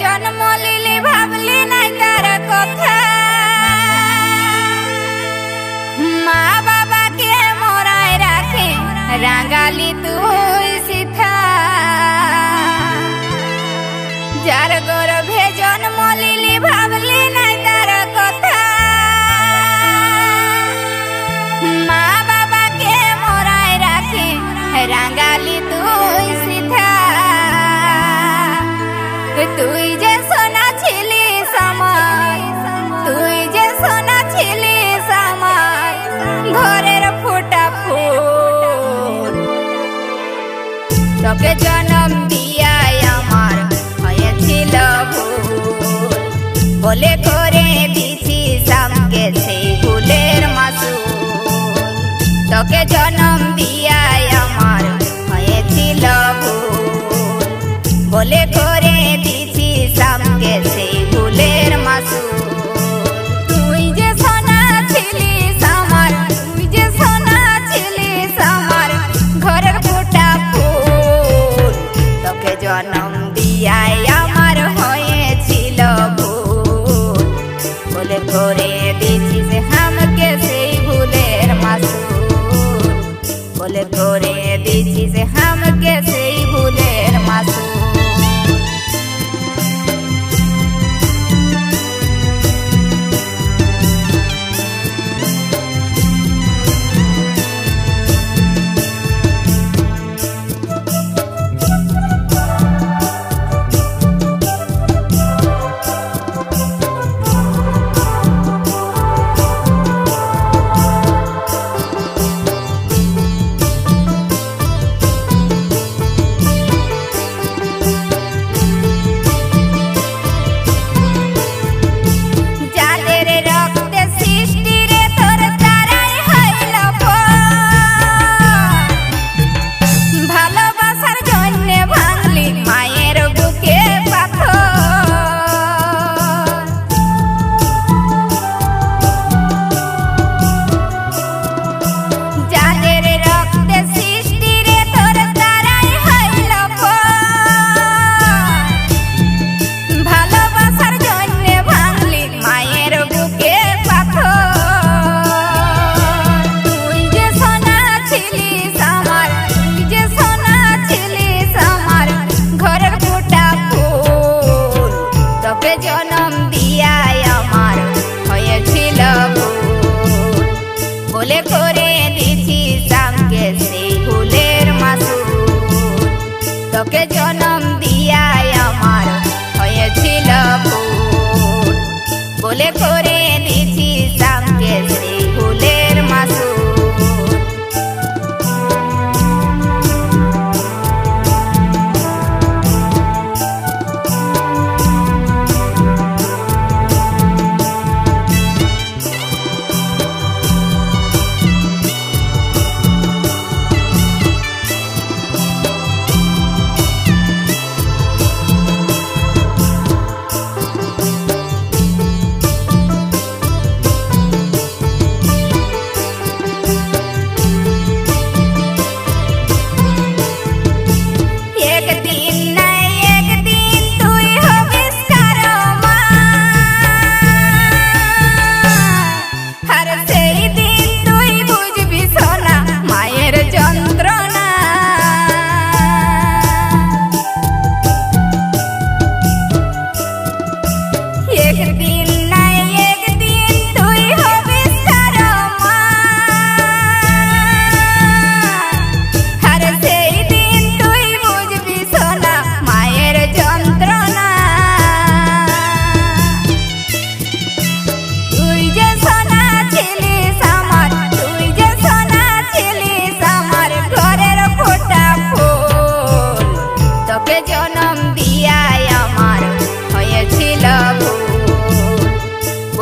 জন্ম লিলি ভাবলি নাই তার কথা। মা বাবাকে মোরায় রাখে রাঙালি তুই সিথা। যার গর্ভে জন্ম লিলি ভাবলি নাই তার কথা। মা বাবাকে মোরায় রাখে রাঙালি তুই সিথা। তুই যে সোনা ছিলিস আমার, তুই যে সোনা ছিলিস আমার ঘরের ফোটা ফুল। তোকে জন্ম দিয়াই আমার হয়েছিল ভুল। বলে করে দিছিস আমাকে সেই ভুলের মাসুল। তোকে জন্ম দিয়াই আমার হয়েছিল ভুল। বলে করে দিছিস আমাকে সেই ভুলের মাসুল। তুই যে সোনা ছিলিস আমার, তুই যে সোনা ছিলিস আমার ঘরের ফোটা ফুল। তোকে জন্ম দিয়াই আমার হয়েছিল ভুল। বলে করে দিছিস আমাকে সেই ভুলের মাসুল। বলে করে দিছিস আমাকে সেই ভুলের মাসুল। বলে করে দিছিস আমাকে সেই ভুলের মাসুল। তোকে জন্ম দিয়াই আমার হয়েছিল ভুল। বলে করে দিছিস আমাকে সেই ভুলের মাসুল।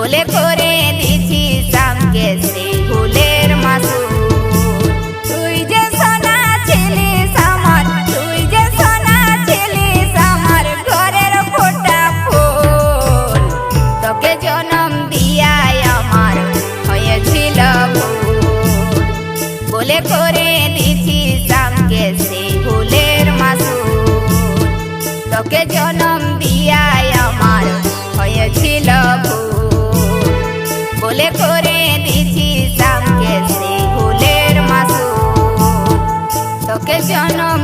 বলে করে দিছিস আমাকে সেই ভুলের মাসুল। তুই যে সোনা ছিলিস আমার, তুই যে সোনা ছিলিস আমার ঘরের ফোটা ফুল। তোকে জন্ম দিয়াই আমার হয়েছিল ভুল। বলে করে দিছিস আমাকে সেই ভুলের মাসুল। তোকে জন্ম দিয়াই হয়েছিল ভুল, বলে করে দিছি সামকে সেই ভুলের মাসুল। তোকে জনম